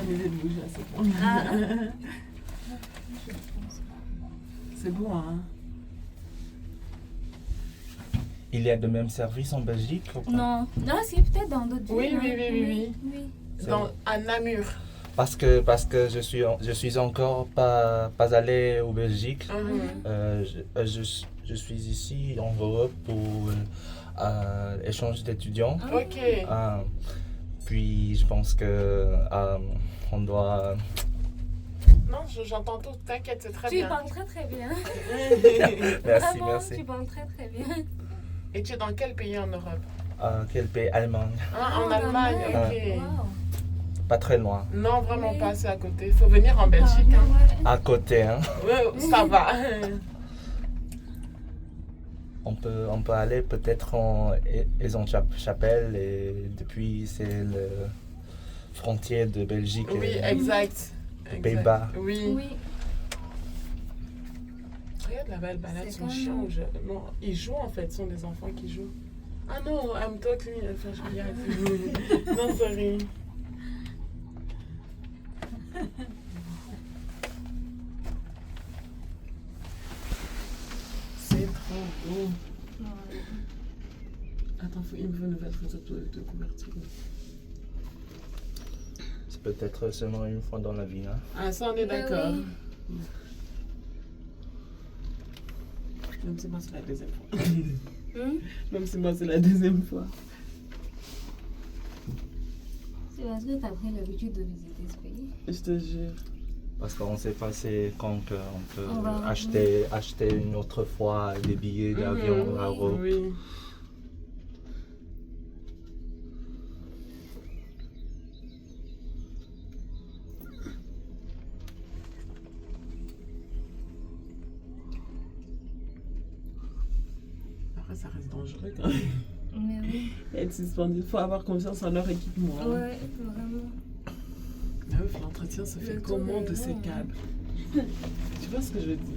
l'idée de bouger à ce point. Ah. C'est beau, hein? Il y a de même service en Belgique ou pas? Non, non, si, peut-être dans d'autres villes. Oui, hein. oui. À Namur. Parce que je suis encore pas allé au Belgique. Je suis ici en Europe pour échange d'étudiants. Ok. Puis je pense que on doit. Non, j'entends tout. T'inquiète, c'est très Tu bien. parles très très bien. Merci, Vraiment, merci. tu parles très très bien. Et tu es dans quel pays en Europe? Quel pays? Allemagne. En Allemagne, ok. Wow. Pas très loin. Non, vraiment Oui. pas, c'est à côté. Il faut venir en Belgique. Ah, Hein. ouais. À côté, hein. Ouais, ça va. On peut aller peut-être en Aix-en-Chapelle et depuis c'est le frontière de Belgique Oui, et exact. Pays-Bas. Oui. Oui. Regarde là-bas, elle balade C'est son quand chien. même- Ou Non, ils jouent en fait, ce sont des enfants qui jouent. Ah non, I'm talking. Enfin, je regarde. Non, sorry. C'est trop beau. Ouais. Attends, il me faut une nouvelle photo de couverture. C'est peut-être seulement une fois dans la vie, hein. Ah, ça, on est Mais d'accord. oui. Même si moi, c'est la deuxième fois. Hmm? Même si moi, c'est la deuxième fois. C'est parce que tu as pris l'habitude de visiter ce pays. Je te jure. Parce qu'on sait pas c'est quand on peut On va- acheter une autre fois des billets d'avion Mhm. à Europe. Oui. Après, ça reste dangereux quand même. Mais oui. Être suspendu, il faut avoir confiance en leur équipement. Hein. Ouais, vraiment. Mais oui, l'entretien se fait Le comment tour de est ces long, câbles? Tu vois ce que je veux dire?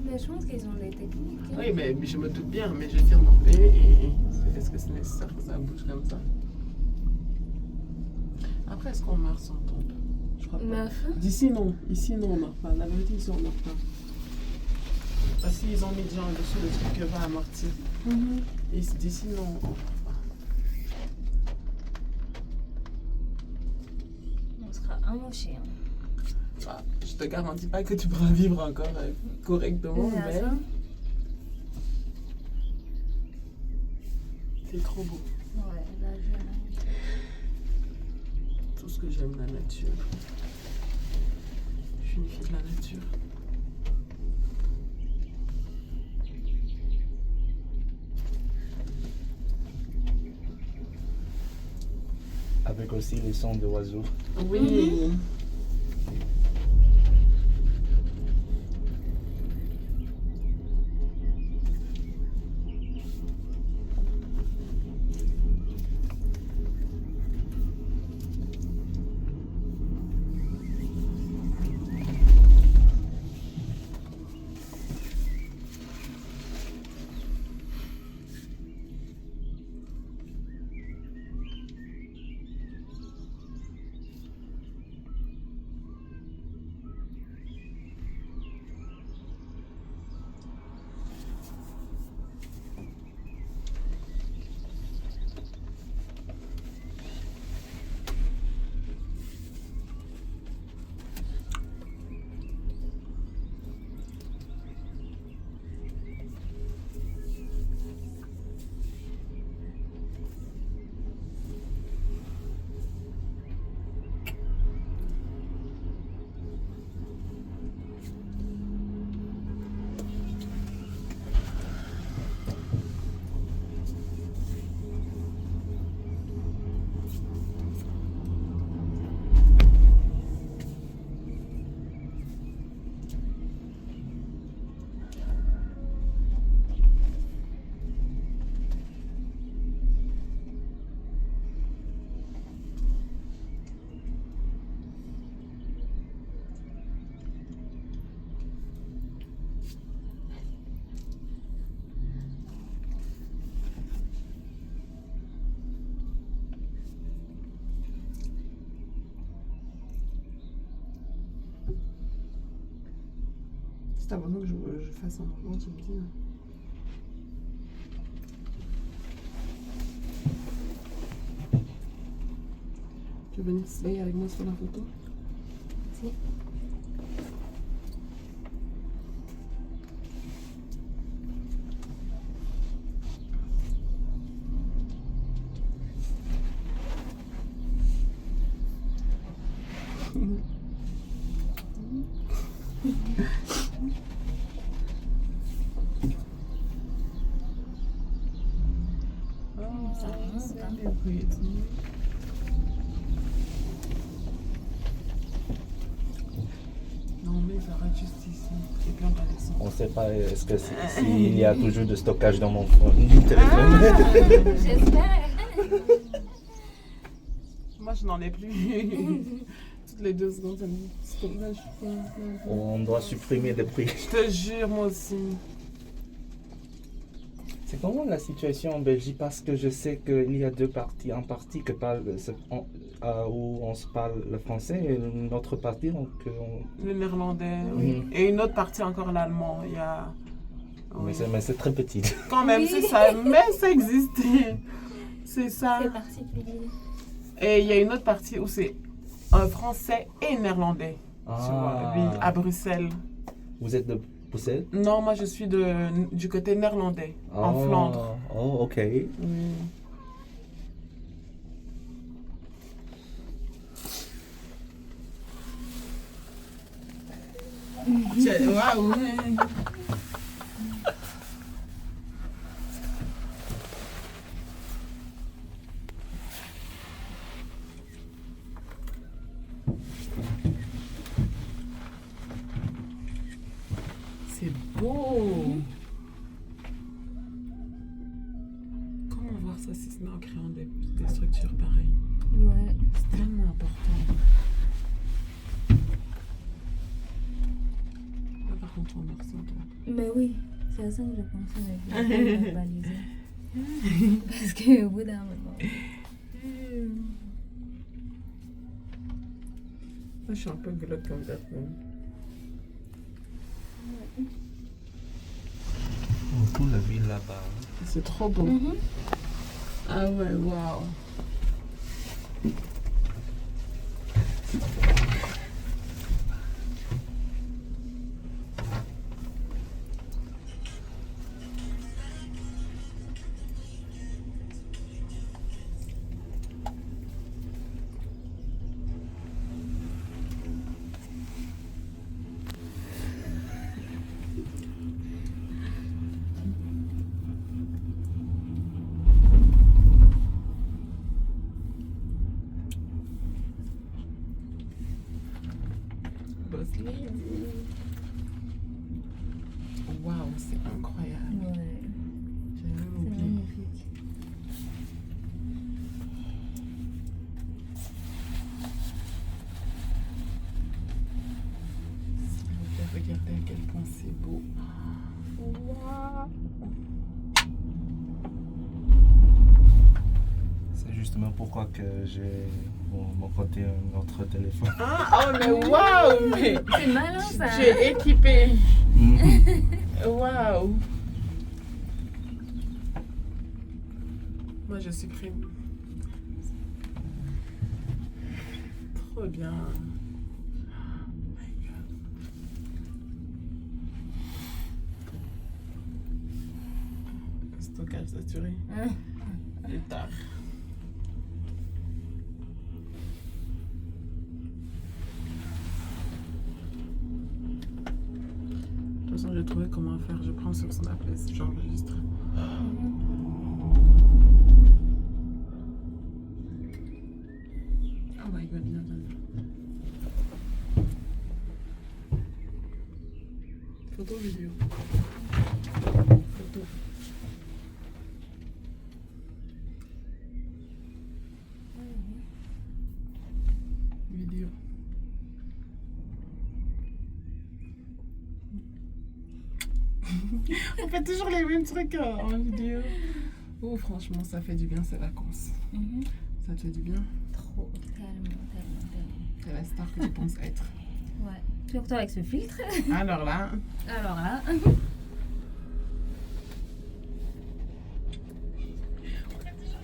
Mais je pense qu'ils ont des techniques. hein. Oui, mais je me doute bien, mais je veux dire, mon pays, et est-ce que c'est nécessaire que ça bouge comme ça? Après, est-ce qu'on meurt sans tombe? Je crois pas. Meuf. D'ici, non. Ici, non, on meurt pas. La vérité, ici, on meurt pas. Parce qu'ils ont mis déjà en dessous le truc que va amortir. Et d'ici, non, on meurt pas. On sera amoché. Hein. Bah, je te garantis pas que tu pourras vivre encore correctement, Mais à mais ça, c'est trop beau. ouais, la vue est magnifique. Tout ce que j'aime, la nature. Je suis une fille de la nature. Avec aussi les sons de oiseaux. Oui. Si t'as besoin que je fasse un mouvement, tu me dis. Hein. Tu veux venir essayer avec moi sur la photo? Si. Ça remonte, hein. Non, mais ça reste juste ici. Et puis on va descendre. On ne sait pas est-ce que s'il y a toujours de stockage dans mon téléphone. J'espère. Moi, je n'en ai plus. Toutes les 2 secondes, ça me dit stockage. On doit supprimer des prix. Je te jure, moi aussi. C'est comment la situation en Belgique? Parce que je sais qu'il y a 2 parties. Un parti que parle, où on se parle le français et une autre partie donc Le néerlandais, oui. Et une autre partie encore l'allemand. Il y a... Oui. Mais c'est très petit. Quand même, Oui. c'est ça. Mais ça existe. C'est ça. C'est particulier. Et il y a une autre partie où c'est français et néerlandais. Tu vois, oui, à Bruxelles. Vous êtes de Bruxelles? Non, moi je suis du côté néerlandais, en Flandre. Oh, ok. Oui. Waouh! C'est beau! Comment voir ça si ce n'est en créant des structures pareilles? Ouais. C'est tellement important. Là, par contre, on ressent, toi. Mais oui, c'est à ça que je pensais avec le verbaliser. Parce qu'au bout d'un moment. Moi, je suis un peu glotte comme ça. Tout la ville là-bas. C'est trop beau. Ah ouais, waouh. Waouh, c'est incroyable. Ouais. J'ai même C'est oublié. magnifique. S'il vous plaît, regardez à quel point c'est beau. Waouh. C'est justement pourquoi que j'ai mon côté un autre téléphone. Ah, oh, mais waouh! Mais C'est malin ça. j'ai équipé. Waouh! Moi, je supprime. Trop bien. Oh my God. Stockage saturé. Il est tard. De toute façon, j'ai trouvé comment faire. Je prends sur son appel, j'enregistre. Oh my God, viens, viens. Photo, vidéo. Photo. Vidéo. On fait toujours les mêmes trucs en vidéo. Oh, franchement, ça fait du bien ces vacances. Ça te fait du bien? Trop, tellement. C'est la star que tu penses être. Ouais. Surtout avec ce filtre. Alors là, Alors là.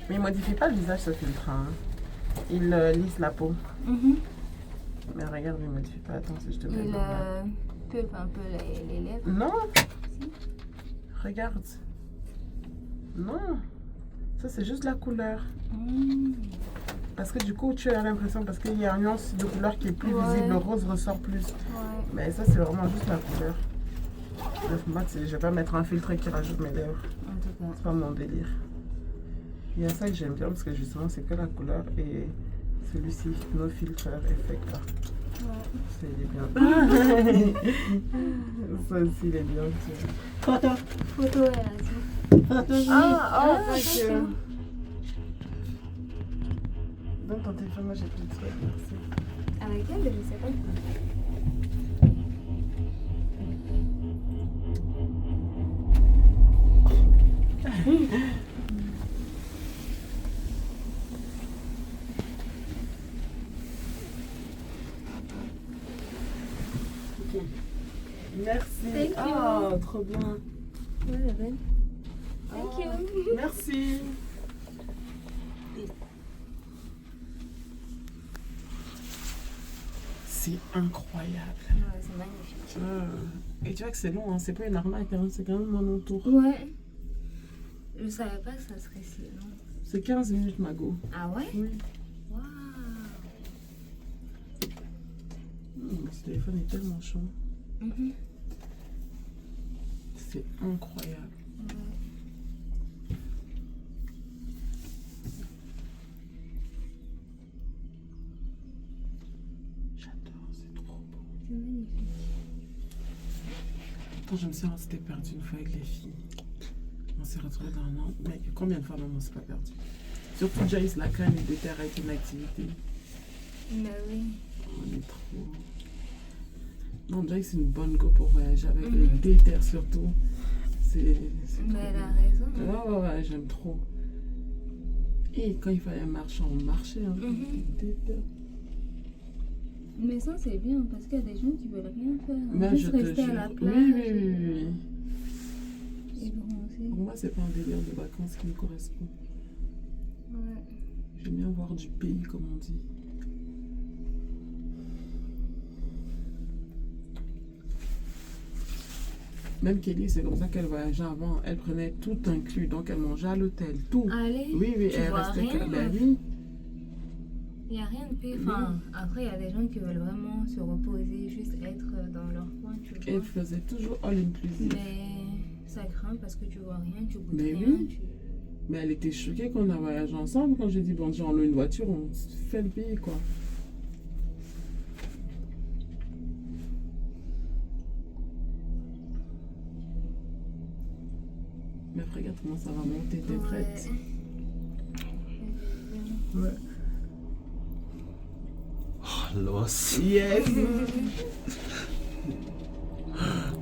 mais il modifie pas le visage ce filtre. Hein. Il lisse la peau. Mais regarde, il modifie pas. Attends, si je te mets Il là. pulpe un peu les lèvres. Non. Regarde. Non. Ça, c'est juste la couleur. Parce que du coup, tu as l'impression, parce qu'il y a une nuance de couleur qui est plus visible, le rose ressort plus. Ouais. Mais ça, c'est vraiment juste la couleur. Moi, je vais pas mettre un filtre qui rajoute mes lèvres. En tout cas. C'est pas mon délire. Il y a ça que j'aime bien parce que justement, c'est que la couleur et celui-ci, no filter effect là. Ça, il est bien. Ça aussi, il est bien. Photo, elle a dit. Parce que... Donne ton téléphone, moi j'ai plus de souhaits, merci. Avec elle, je sais pas. Ok. Merci. Thank you. Ah, trop bien. Ouais, elle est belle. Thank you. Merci. C'est incroyable. Ouais, c'est magnifique. Et tu vois que c'est long, hein. C'est pas une arnaque, hein. C'est quand même mon tour. Ouais. Je savais pas que ça serait si long. C'est 15 minutes, Mago. Ah ouais? Oui. Waouh. Ce téléphone est tellement chaud. C'est incroyable. J'adore, c'est trop beau. C'est magnifique. Attends, je me suis restée perdue une fois avec les filles. On s'est retrouvés dans un an. Mais combien de fois même on s'est pas perdu? Surtout Jace, la canne et déterre avec une activité. Mais oui. On est trop. Non, Jace, c'est une bonne go pour voyager avec les déterres surtout. C'est Mais elle a raison. ouais, j'aime trop. Et quand il fallait marcher, on marchait. Hein. Déterre. Mais ça, c'est bien parce qu'il y a des gens qui veulent rien faire. Mais Juste je te rester à jure. la Oui, plage. oui. Et bronzer. Pour moi, c'est pas un délire de vacances qui me correspond. Ouais. J'aime bien voir du pays, comme on dit. Même Kelly, c'est comme ça qu'elle voyageait avant. Elle prenait tout inclus, donc elle mangeait à l'hôtel, tout. Allez. Oui, tu elle vois restait rien. Ben oui. Il n'y a rien de pire. Enfin, après, il y a des gens qui veulent vraiment se reposer, juste être dans leur coin, tu vois. Elle faisait toujours all inclusive. Mais ça craint parce que tu vois rien, tu goûtes Mais rien. oui. Mais elle était choquée qu'on a voyagé ensemble. Quand j'ai dit, bon, on loue une voiture, on fait le pays, quoi. Mais regarde comment ça va monter, t'es prête? Ouais. Oh, l'os. Yes!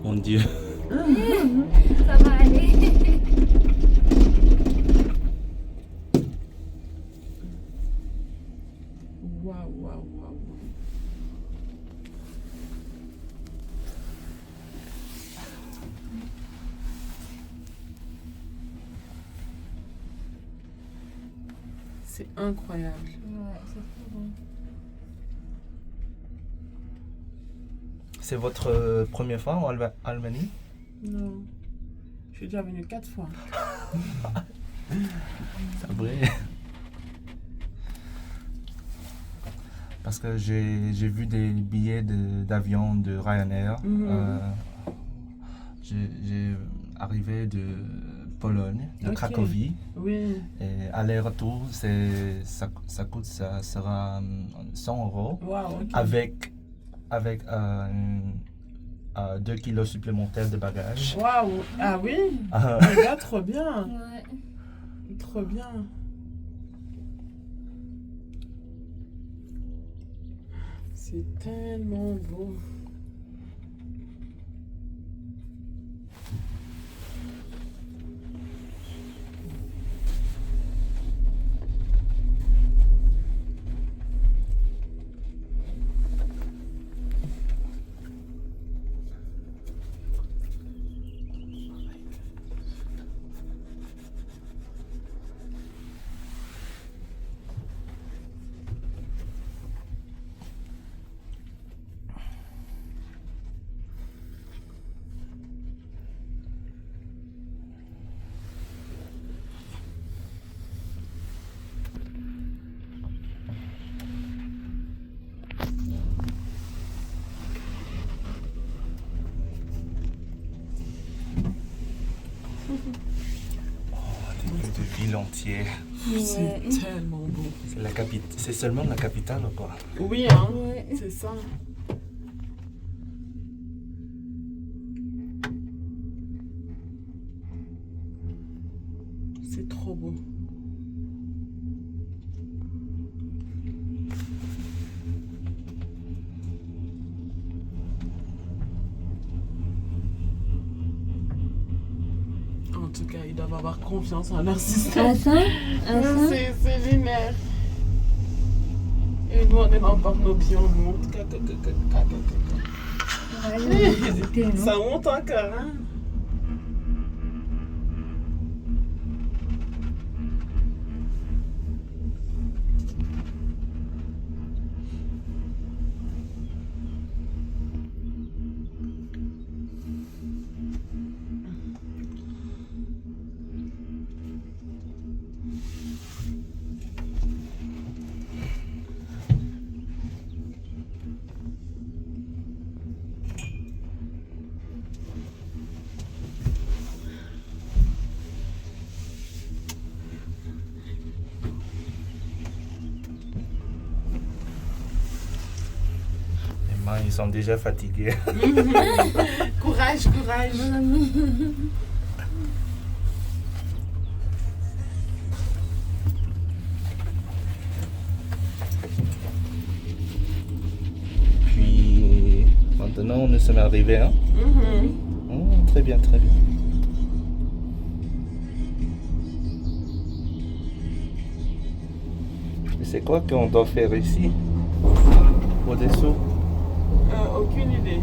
Mon Dieu. Ça va aller. Waouh, waouh, waouh. C'est incroyable. Ouais, c'est trop bon. C'est votre première fois en Albanie? Non. Je suis déjà venue 4 fois. C'est vrai. Parce que j'ai vu des billets d'avion de Ryanair. J'ai arrivé de Pologne, de Ok. Cracovie. Oui. Et aller-retour, ça coûte, ça sera 100 €. Waouh, ok. Avec 2 kilos supplémentaires de bagages. Waouh. Ah oui? Ah, Regarde, trop bien. Ouais. Trop bien. C'est tellement beau. entier. C'est Ouais. tellement beau. C'est seulement la capitale ou quoi? Oui, hein, Ouais. c'est ça. C'est trop beau. En tout cas, ils doivent avoir confiance en leur système. Ah ça? Ah ça? C'est lunaire. Et nous, on est dans le nos pieds, on monte. Ouais, visiter, non? Ça monte encore, hein? Les mains, ils sont déjà fatigués. Courage, courage. Puis maintenant, nous sommes arrivés. Hein? Mhm. Oh, très bien, très bien. Et c'est quoi qu'on doit faire ici? Au-dessous? Aucune idée.